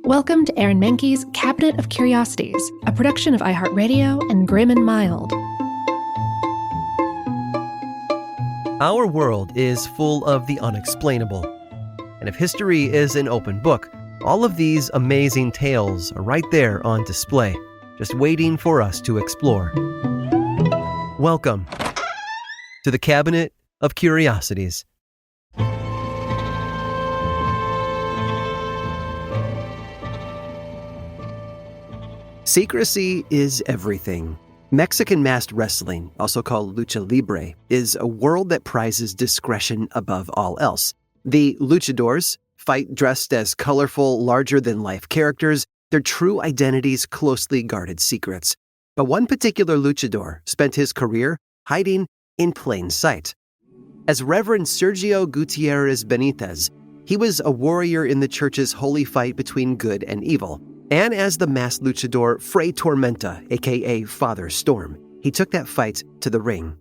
Welcome to Aaron Mahnke's Cabinet of Curiosities, a production of iHeartRadio and Grim and Mild. Our world is full of the unexplainable. And if history is an open book, all of these amazing tales are right there on display, just waiting for us to explore. Welcome to the Cabinet of Curiosities. Secrecy is everything. Mexican masked wrestling, also called lucha libre, is a world that prizes discretion above all else. The luchadors fight dressed as colorful, larger-than-life characters, their true identities closely guarded secrets. But one particular luchador spent his career hiding in plain sight. As Reverend Sergio Gutierrez Benitez, he was a warrior in the church's holy fight between good and evil. And as the masked luchador Fray Tormenta, aka Father Storm, he took that fight to the ring.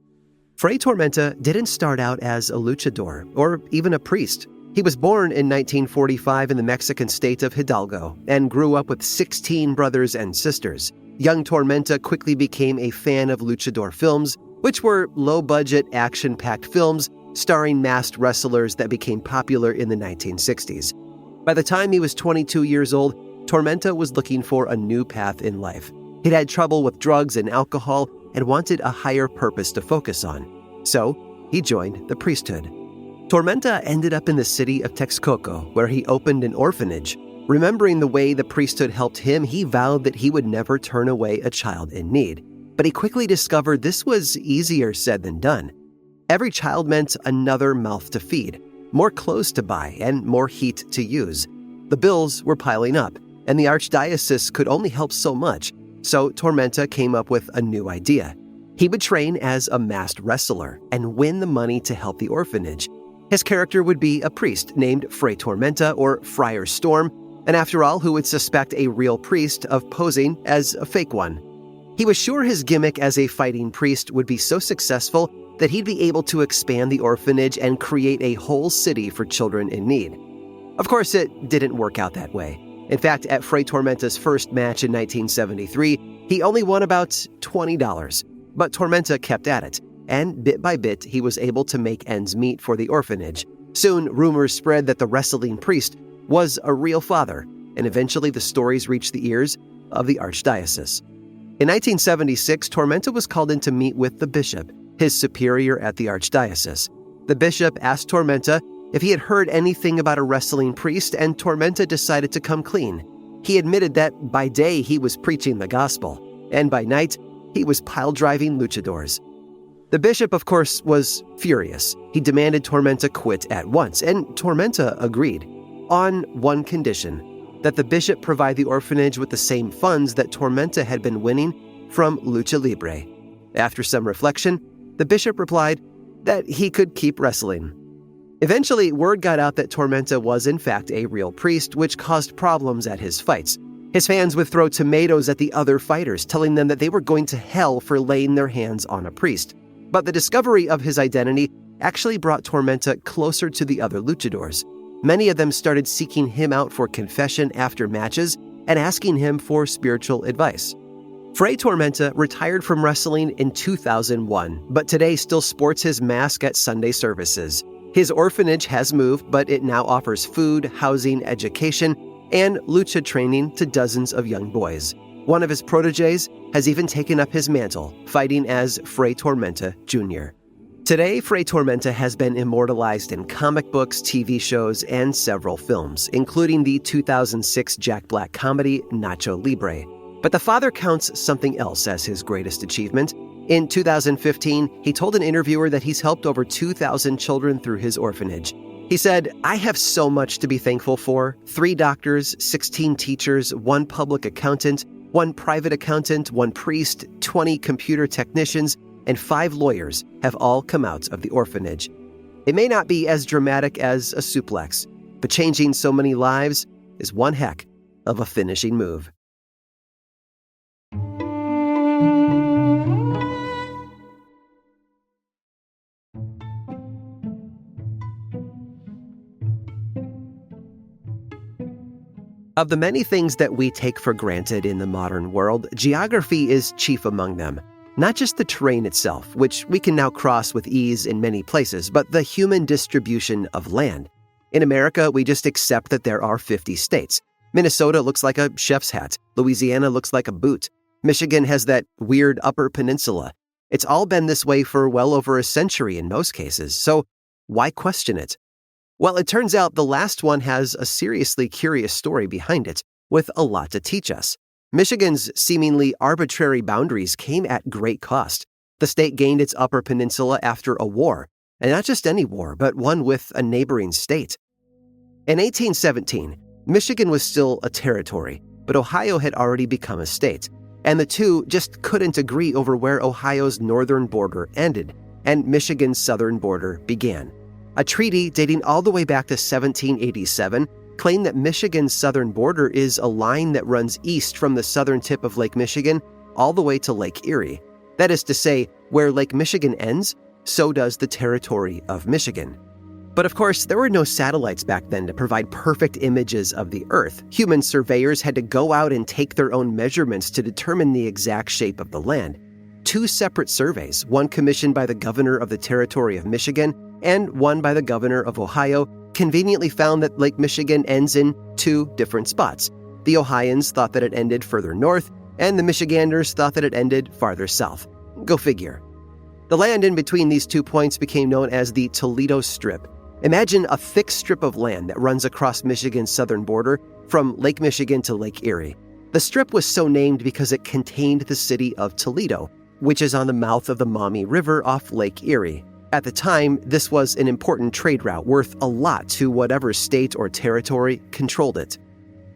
Fray Tormenta didn't start out as a luchador or even a priest. He was born in 1945 in the Mexican state of Hidalgo and grew up with 16 brothers and sisters. Young Tormenta quickly became a fan of luchador films, which were low-budget, action-packed films starring masked wrestlers that became popular in the 1960s. By the time he was 22 years old, Tormenta was looking for a new path in life. He'd had trouble with drugs and alcohol and wanted a higher purpose to focus on. So, he joined the priesthood. Tormenta ended up in the city of Texcoco, where he opened an orphanage. Remembering the way the priesthood helped him, he vowed that he would never turn away a child in need. But he quickly discovered this was easier said than done. Every child meant another mouth to feed, more clothes to buy, and more heat to use. The bills were piling up, and the archdiocese could only help so much, so Tormenta came up with a new idea. He would train as a masked wrestler and win the money to help the orphanage. His character would be a priest named Fray Tormenta or Friar Storm, and after all, who would suspect a real priest of posing as a fake one? He was sure his gimmick as a fighting priest would be so successful that he'd be able to expand the orphanage and create a whole city for children in need. Of course, it didn't work out that way. In fact, at Fray Tormenta's first match in 1973, he only won about $20. But Tormenta kept at it, and bit by bit, he was able to make ends meet for the orphanage. Soon, rumors spread that the wrestling priest was a real father, and eventually the stories reached the ears of the archdiocese. In 1976, Tormenta was called in to meet with the bishop, his superior at the archdiocese. The bishop asked Tormenta if he had heard anything about a wrestling priest, and Tormenta decided to come clean. He admitted that by day he was preaching the gospel, and by night he was pile-driving luchadors. The bishop, of course, was furious. He demanded Tormenta quit at once, and Tormenta agreed, on one condition, that the bishop provide the orphanage with the same funds that Tormenta had been winning from lucha libre. After some reflection, the bishop replied that he could keep wrestling. Eventually, word got out that Tormenta was in fact a real priest, which caused problems at his fights. His fans would throw tomatoes at the other fighters, telling them that they were going to hell for laying their hands on a priest. But the discovery of his identity actually brought Tormenta closer to the other luchadors. Many of them started seeking him out for confession after matches and asking him for spiritual advice. Fray Tormenta retired from wrestling in 2001, but today still sports his mask at Sunday services. His orphanage has moved, but it now offers food, housing, education, and lucha training to dozens of young boys. One of his proteges has even taken up his mantle, fighting as Fray Tormenta Jr. Today, Fray Tormenta has been immortalized in comic books, TV shows, and several films, including the 2006 Jack Black comedy Nacho Libre. But the father counts something else as his greatest achievement. In 2015, he told an interviewer that he's helped over 2,000 children through his orphanage. He said, "I have so much to be thankful for. 3 doctors, 16 teachers, 1 public accountant, 1 private accountant, 1 priest, 20 computer technicians, and 5 lawyers have all come out of the orphanage." It may not be as dramatic as a suplex, but changing so many lives is one heck of a finishing move. Of the many things that we take for granted in the modern world, geography is chief among them. Not just the terrain itself, which we can now cross with ease in many places, but the human distribution of land. In America, we just accept that there are 50 states. Minnesota looks like a chef's hat. Louisiana looks like a boot. Michigan has that weird upper peninsula. It's all been this way for well over a century in most cases, so why question it? Well, it turns out the last one has a seriously curious story behind it, with a lot to teach us. Michigan's seemingly arbitrary boundaries came at great cost. The state gained its upper peninsula after a war, and not just any war, but one with a neighboring state. In 1817, Michigan was still a territory, but Ohio had already become a state, and the two just couldn't agree over where Ohio's northern border ended and Michigan's southern border began. A treaty dating all the way back to 1787 claimed that Michigan's southern border is a line that runs east from the southern tip of Lake Michigan all the way to Lake Erie. That is to say, where Lake Michigan ends, so does the territory of Michigan. But of course, there were no satellites back then to provide perfect images of the Earth. Human surveyors had to go out and take their own measurements to determine the exact shape of the land. 2 separate surveys, one commissioned by the governor of the territory of Michigan and one by the governor of Ohio, conveniently found that Lake Michigan ends in 2 different spots. The Ohioans thought that it ended further north, and the Michiganders thought that it ended farther south. Go figure. The land in between these 2 points became known as the Toledo Strip. Imagine a thick strip of land that runs across Michigan's southern border from Lake Michigan to Lake Erie. The strip was so named because it contained the city of Toledo, which is on the mouth of the Maumee River off Lake Erie. At the time, this was an important trade route worth a lot to whatever state or territory controlled it.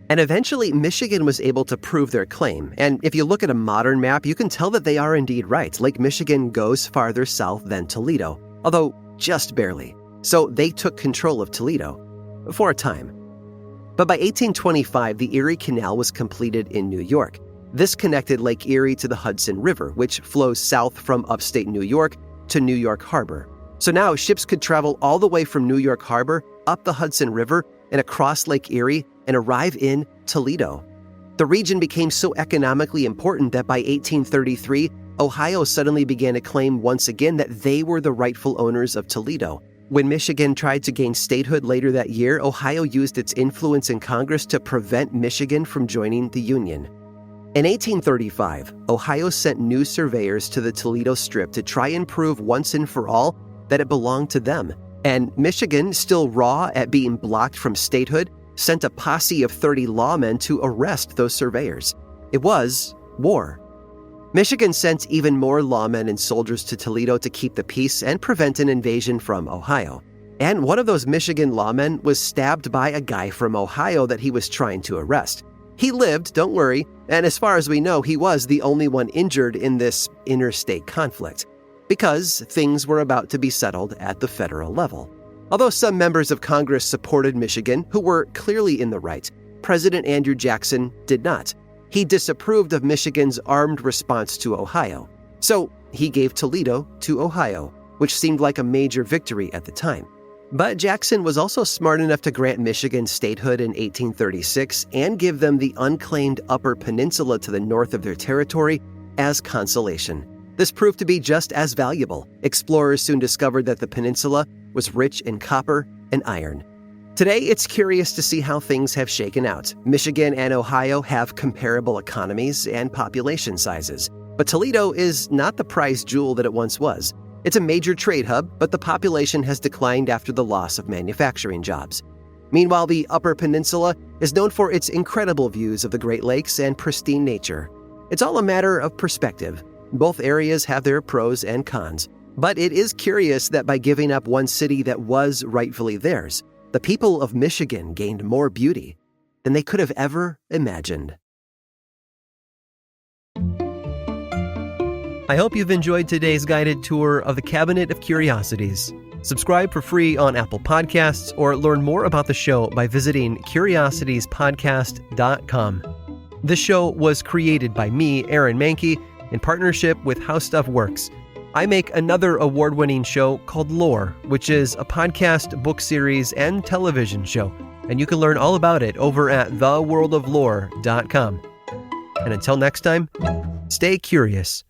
And eventually, Michigan was able to prove their claim. And if you look at a modern map, you can tell that they are indeed right. Lake Michigan goes farther south than Toledo, although just barely. So they took control of Toledo for a time. But by 1825, the Erie Canal was completed in New York. This connected Lake Erie to the Hudson River, which flows south from upstate New York to New York Harbor. So now ships could travel all the way from New York Harbor up the Hudson River and across Lake Erie and arrive in Toledo. The region became so economically important that by 1833, Ohio suddenly began to claim once again that they were the rightful owners of Toledo. When Michigan tried to gain statehood later that year, Ohio used its influence in Congress to prevent Michigan from joining the Union. In 1835, Ohio sent new surveyors to the Toledo Strip to try and prove once and for all that it belonged to them. And Michigan, still raw at being blocked from statehood, sent a posse of 30 lawmen to arrest those surveyors. It was war. Michigan sent even more lawmen and soldiers to Toledo to keep the peace and prevent an invasion from Ohio. And one of those Michigan lawmen was stabbed by a guy from Ohio that he was trying to arrest. He lived, don't worry, and as far as we know, he was the only one injured in this interstate conflict, because things were about to be settled at the federal level. Although some members of Congress supported Michigan, who were clearly in the right, President Andrew Jackson did not. He disapproved of Michigan's armed response to Ohio. So he gave Toledo to Ohio, which seemed like a major victory at the time. But Jackson was also smart enough to grant Michigan statehood in 1836 and give them the unclaimed Upper Peninsula to the north of their territory as consolation. This proved to be just as valuable. Explorers soon discovered that the peninsula was rich in copper and iron. Today, it's curious to see how things have shaken out. Michigan and Ohio have comparable economies and population sizes, but Toledo is not the prized jewel that it once was. It's a major trade hub, but the population has declined after the loss of manufacturing jobs. Meanwhile, the Upper Peninsula is known for its incredible views of the Great Lakes and pristine nature. It's all a matter of perspective. Both areas have their pros and cons, but it is curious that by giving up one city that was rightfully theirs, the people of Michigan gained more beauty than they could have ever imagined. I hope you've enjoyed today's guided tour of the Cabinet of Curiosities. Subscribe for free on Apple Podcasts or learn more about the show by visiting curiositiespodcast.com. This show was created by me, Aaron Mahnke, in partnership with How Stuff Works. I make another award-winning show called Lore, which is a podcast, book series, and television show. And you can learn all about it over at theworldoflore.com. And until next time, stay curious.